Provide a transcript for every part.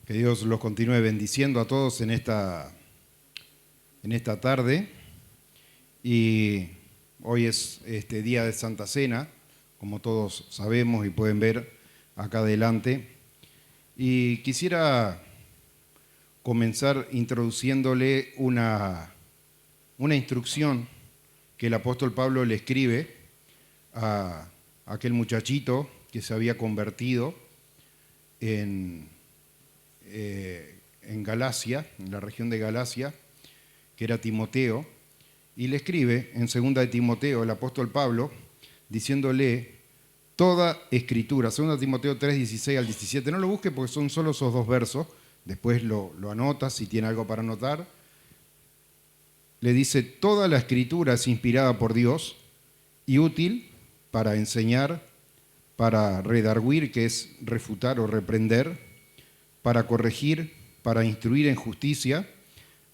Que Dios los continúe bendiciendo a todos en esta tarde. Y hoy es día de Santa Cena, como todos sabemos y pueden ver acá adelante. Y quisiera comenzar introduciéndole una instrucción que el apóstol Pablo le escribe a aquel muchachito que se había convertido en Galacia, en la región de Galacia, que era Timoteo, y le escribe en 2 de Timoteo el apóstol Pablo, diciéndole toda escritura, 2 Timoteo 3, 16 al 17, no lo busque porque son solo esos dos versos, después lo anota si tiene algo para anotar. Le dice, toda la escritura es inspirada por Dios y útil para enseñar, para redarguir, que es refutar o reprender, para corregir, para instruir en justicia,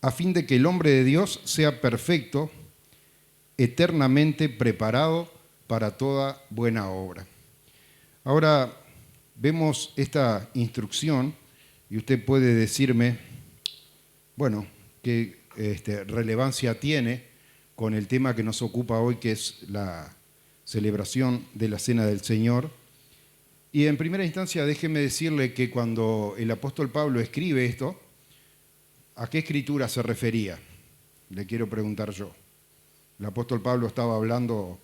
a fin de que el hombre de Dios sea perfecto, eternamente preparado para toda buena obra. Ahora vemos esta instrucción y usted puede decirme, bueno, qué relevancia tiene con el tema que nos ocupa hoy, que es la celebración de la Cena del Señor. Y en primera instancia déjeme decirle que cuando el apóstol Pablo escribe esto, ¿a qué escritura se refería? Le quiero preguntar yo. El apóstol Pablo estaba hablando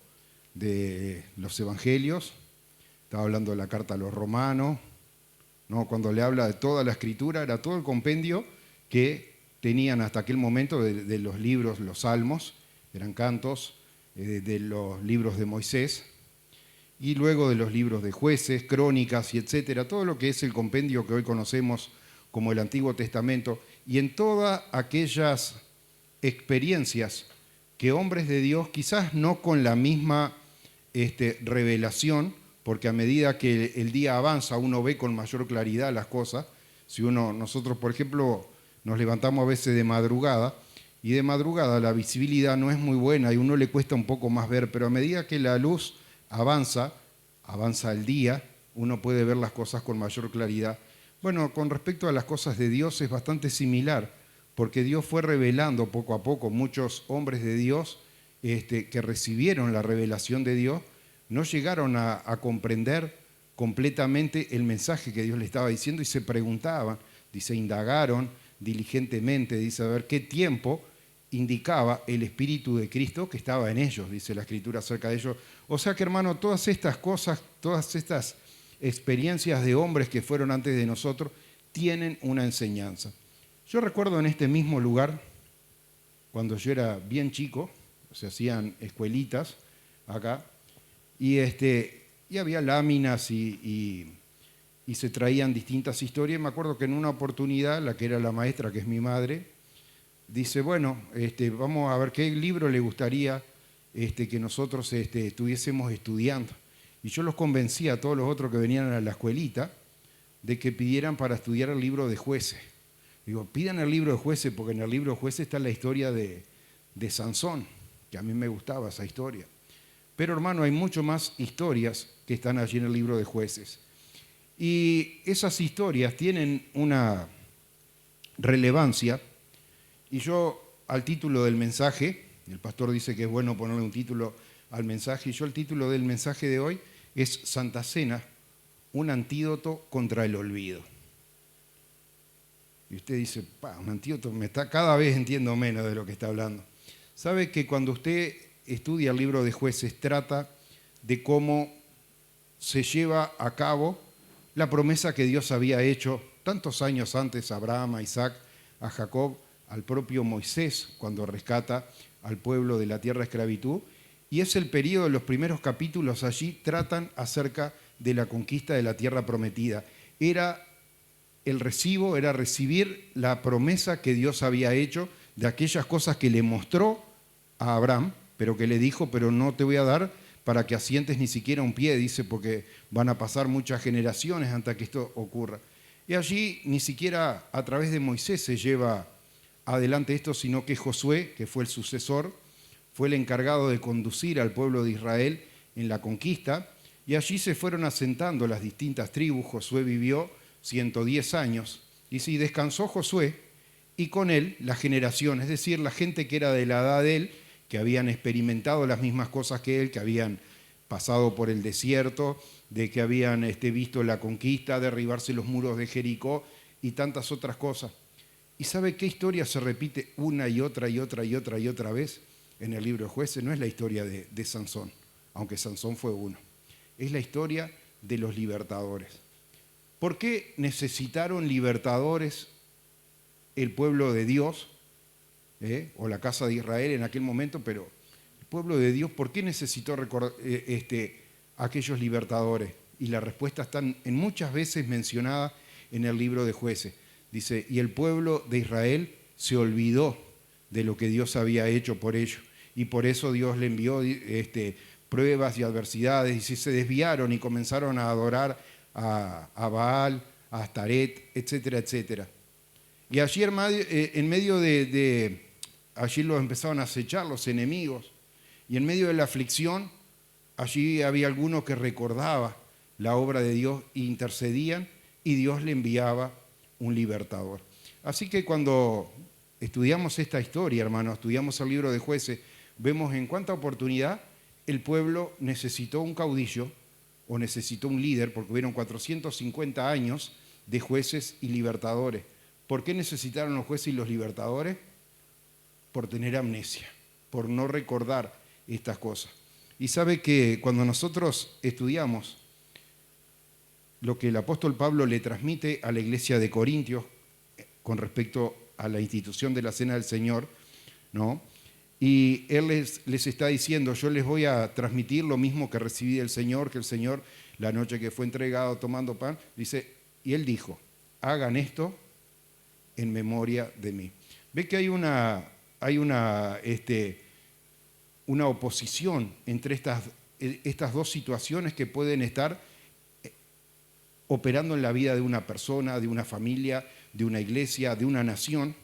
de los evangelios, estaba hablando de la carta a los romanos, ¿no? Cuando le habla de toda la escritura, era todo el compendio que tenían hasta aquel momento de los libros, los salmos, eran cantos, de los libros de Moisés, y luego de los libros de jueces, crónicas y etcétera, todo lo que es el compendio que hoy conocemos como el Antiguo Testamento, y en todas aquellas experiencias que hombres de Dios, quizás no con la misma revelación, porque a medida que el día avanza uno ve con mayor claridad las cosas. Nosotros, por ejemplo, nos levantamos a veces de madrugada, y de madrugada la visibilidad no es muy buena y a uno le cuesta un poco más ver, pero a medida que la luz avanza el día, uno puede ver las cosas con mayor claridad. Bueno, con respecto a las cosas de Dios es bastante similar, porque Dios fue revelando poco a poco. Muchos hombres de Dios que recibieron la revelación de Dios no llegaron a comprender completamente el mensaje que Dios le estaba diciendo y se preguntaban, dice, indagaron diligentemente, dice, a ver qué tiempo indicaba el Espíritu de Cristo que estaba en ellos, dice la Escritura acerca de ellos. O sea que, hermano, todas estas cosas, todas estas experiencias de hombres que fueron antes de nosotros, tienen una enseñanza. Yo recuerdo en este mismo lugar, cuando yo era bien chico, se hacían escuelitas acá, y había láminas y se traían distintas historias. Me acuerdo que en una oportunidad, la que era la maestra, que es mi madre, dice, bueno, vamos a ver qué libro le gustaría que nosotros estuviésemos estudiando. Y yo los convencí a todos los otros que venían a la escuelita de que pidieran para estudiar el libro de Jueces. Digo, pidan el libro de Jueces, porque en el libro de Jueces está la historia de Sansón, que a mí me gustaba esa historia. Pero, hermano, hay mucho más historias que están allí en el libro de Jueces. Y esas historias tienen una relevancia. Y yo, al título del mensaje, el pastor dice que es bueno ponerle un título al mensaje, y yo el título del mensaje de hoy es Santa Cena, un antídoto contra el olvido. Y usted dice, un antídoto, cada vez entiendo menos de lo que está hablando. ¿Sabe que cuando usted estudia el libro de Jueces trata de cómo se lleva a cabo la promesa que Dios había hecho tantos años antes a Abraham, a Isaac, a Jacob, al propio Moisés, cuando rescata al pueblo de la tierra de esclavitud? Y es el periodo de los primeros capítulos, allí tratan acerca de la conquista de la tierra prometida. Era recibir la promesa que Dios había hecho de aquellas cosas que le mostró a Abraham, pero que le dijo, pero no te voy a dar para que asientes ni siquiera un pie, dice, porque van a pasar muchas generaciones hasta que esto ocurra. Y allí ni siquiera a través de Moisés se lleva adelante esto, sino que Josué, que fue el sucesor, fue el encargado de conducir al pueblo de Israel en la conquista, y allí se fueron asentando las distintas tribus. Josué vivió 110 años Dice, y descansó Josué y con él la generación, es decir, la gente que era de la edad de él, que habían experimentado las mismas cosas que él, que habían pasado por el desierto, de que habían visto la conquista, derribarse los muros de Jericó y tantas otras cosas. ¿Y sabe qué historia se repite una y otra y otra y otra y otra vez en el libro de Jueces? No es la historia de Sansón, aunque Sansón fue uno. Es la historia de los libertadores. ¿Por qué necesitaron libertadores el pueblo de Dios, o la casa de Israel en aquel momento? Pero el pueblo de Dios, ¿por qué necesitó aquellos libertadores? Y la respuesta está en muchas veces mencionada en el libro de Jueces. Dice, y el pueblo de Israel se olvidó de lo que Dios había hecho por ellos. Y por eso Dios le envió pruebas y adversidades. Y se desviaron y comenzaron a adorar a Baal, a Astaret, etcétera, etcétera. Y allí en medio allí los empezaron a acechar los enemigos. Y en medio de la aflicción, allí había alguno que recordaba la obra de Dios e intercedían y Dios le enviaba un libertador. Así que cuando estudiamos esta historia, hermano, estudiamos el libro de Jueces, vemos en cuánta oportunidad el pueblo necesitó un caudillo o necesitó un líder, porque hubieron 450 años de jueces y libertadores. ¿Por qué necesitaron los jueces y los libertadores? Por tener amnesia, por no recordar estas cosas. Y sabe que cuando nosotros estudiamos lo que el apóstol Pablo le transmite a la iglesia de Corintios con respecto a la institución de la Cena del Señor, ¿no? Y él les está diciendo, yo les voy a transmitir lo mismo que recibí del Señor, que el Señor, la noche que fue entregado tomando pan, dice, y él dijo, hagan esto en memoria de mí. Ve que hay una oposición entre estas dos situaciones que pueden estar operando en la vida de una persona, de una familia, de una iglesia, de una nación,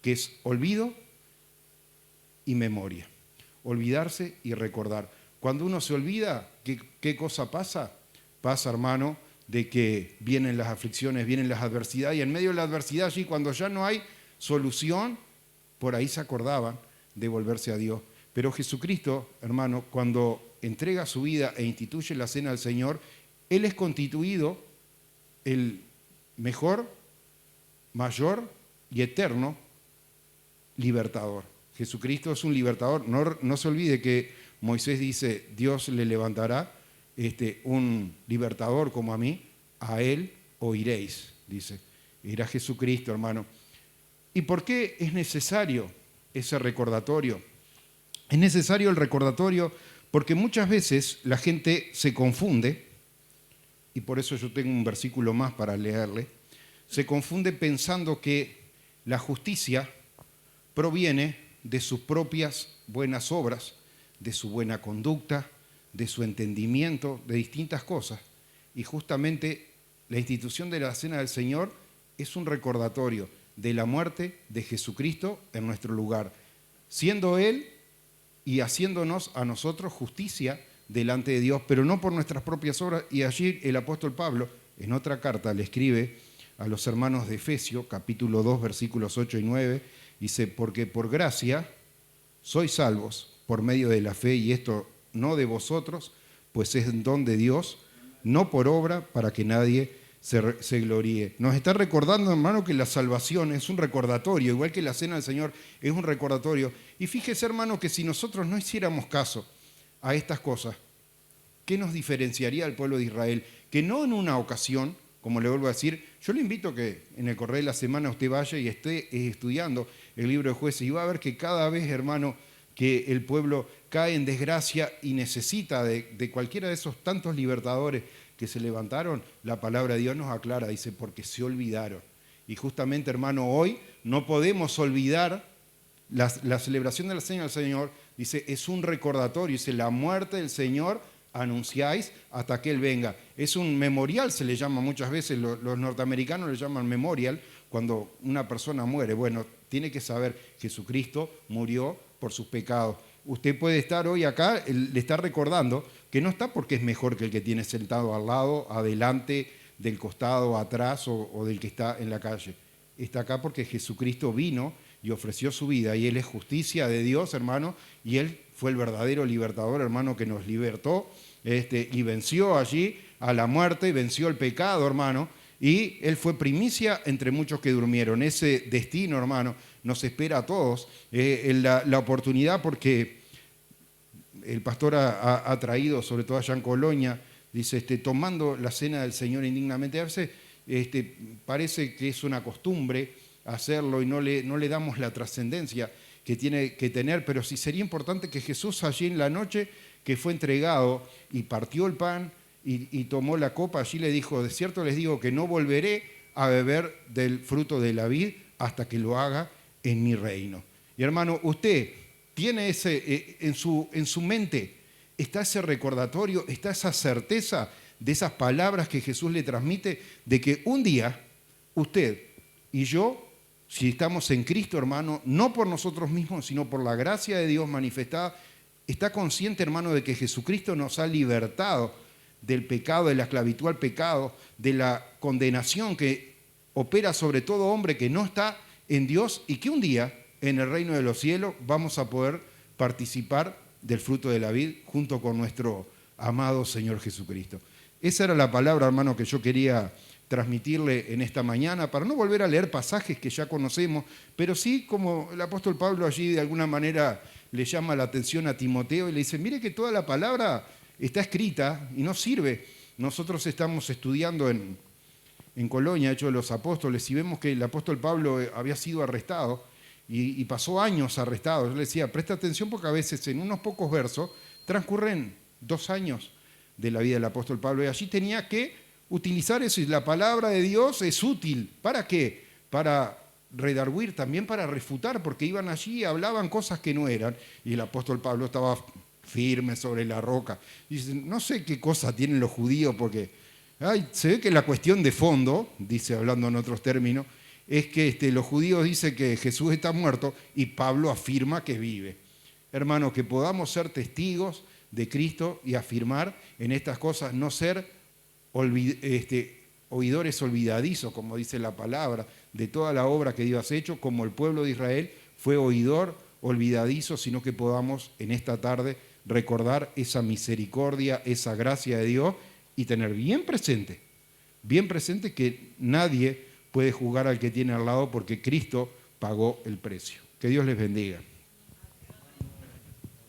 que es olvido y memoria. Olvidarse y recordar. Cuando uno se olvida, ¿qué cosa pasa? Pasa, hermano, de que vienen las aflicciones, vienen las adversidades, y en medio de la adversidad, allí cuando ya no hay solución, por ahí se acordaban de volverse a Dios. Pero Jesucristo, hermano, cuando entrega su vida e instituye la cena del Señor, Él es constituido el mejor, mayor y eterno libertador. Jesucristo es un libertador. No se olvide que Moisés dice, Dios le levantará un libertador como a mí, a Él oiréis, dice. Era Jesucristo, hermano. ¿Y por qué es necesario ese recordatorio? Es necesario el recordatorio porque muchas veces la gente se confunde, y por eso yo tengo un versículo más para leerle, se confunde pensando que la justicia proviene de sus propias buenas obras, de su buena conducta, de su entendimiento, de distintas cosas. Y justamente la institución de la Cena del Señor es un recordatorio de la muerte de Jesucristo en nuestro lugar, siendo Él y haciéndonos a nosotros justicia delante de Dios, pero no por nuestras propias obras. Y allí el apóstol Pablo, en otra carta, le escribe a los hermanos de Efesios, capítulo 2, versículos 8 y 9, dice, porque por gracia sois salvos por medio de la fe, y esto no de vosotros, pues es don de Dios, no por obra, para que nadie se gloríe. Nos está recordando, hermano, que la salvación es un recordatorio, igual que la cena del Señor es un recordatorio. Y fíjese, hermano, que si nosotros no hiciéramos caso a estas cosas, ¿qué nos diferenciaría al pueblo de Israel? Que no en una ocasión, como le vuelvo a decir, yo le invito a que en el correr de la semana usted vaya y esté estudiando el libro de Jueces y va a ver que cada vez, hermano, que el pueblo cae en desgracia y necesita de cualquiera de esos tantos libertadores que se levantaron, la palabra de Dios nos aclara, dice, porque se olvidaron. Y justamente, hermano, hoy no podemos olvidar la celebración de la Cena del Señor, dice, es un recordatorio, dice, la muerte del Señor anunciáis hasta que Él venga. Es un memorial, se le llama muchas veces, los norteamericanos le llaman memorial, cuando una persona muere. Bueno, tiene que saber, Jesucristo murió por sus pecados. Usted puede estar hoy acá, le está recordando que no está porque es mejor que el que tiene sentado al lado, adelante del costado atrás o del que está en la calle. Está acá porque Jesucristo vino y ofreció su vida, y Él es justicia de Dios, hermano, y Él fue el verdadero libertador, hermano, que nos libertó y venció allí a la muerte, venció el pecado, hermano, y Él fue primicia entre muchos que durmieron. Ese destino, hermano, nos espera a todos, la oportunidad, porque el pastor ha traído, sobre todo allá en Colonia, dice, tomando la cena del Señor indignamente. A veces parece que es una costumbre hacerlo y no le damos la trascendencia que tiene que tener, pero sí sería importante que Jesús allí en la noche que fue entregado y partió el pan y tomó la copa, allí le dijo, de cierto les digo que no volveré a beber del fruto de la vid hasta que lo haga en mi reino. Y hermano, usted tiene en su mente, está ese recordatorio, está esa certeza de esas palabras que Jesús le transmite, de que un día usted y yo, si estamos en Cristo, hermano, no por nosotros mismos, sino por la gracia de Dios manifestada, está consciente, hermano, de que Jesucristo nos ha libertado del pecado, de la esclavitud al pecado, de la condenación que opera sobre todo hombre que no está en Dios, y que un día en el reino de los cielos vamos a poder participar del fruto de la vid junto con nuestro amado Señor Jesucristo. Esa era la palabra, hermano, que yo quería transmitirle en esta mañana, para no volver a leer pasajes que ya conocemos, pero sí, como el apóstol Pablo allí de alguna manera le llama la atención a Timoteo y le dice, mire que toda la palabra está escrita y no sirve. Nosotros estamos estudiando en Colonia, Hechos de los Apóstoles, y vemos que el apóstol Pablo había sido arrestado y pasó años arrestado. Yo le decía, presta atención porque a veces en unos pocos versos transcurren 2 años de la vida del apóstol Pablo, y allí tenía que utilizar eso, y la palabra de Dios es útil. ¿Para qué? Para redarguir, también para refutar, porque iban allí y hablaban cosas que no eran, y el apóstol Pablo estaba firme sobre la roca. Y dice, no sé qué cosa tienen los judíos, porque se ve que la cuestión de fondo, dice hablando en otros términos, es que los judíos dicen que Jesús está muerto y Pablo afirma que vive. Hermano, que podamos ser testigos de Cristo y afirmar en estas cosas, no ser oidores olvidadizos, como dice la palabra, de toda la obra que Dios ha hecho, como el pueblo de Israel fue oidor olvidadizo, sino que podamos en esta tarde recordar esa misericordia, esa gracia de Dios, y tener bien presente que nadie puede juzgar al que tiene al lado, porque Cristo pagó el precio. Que Dios les bendiga.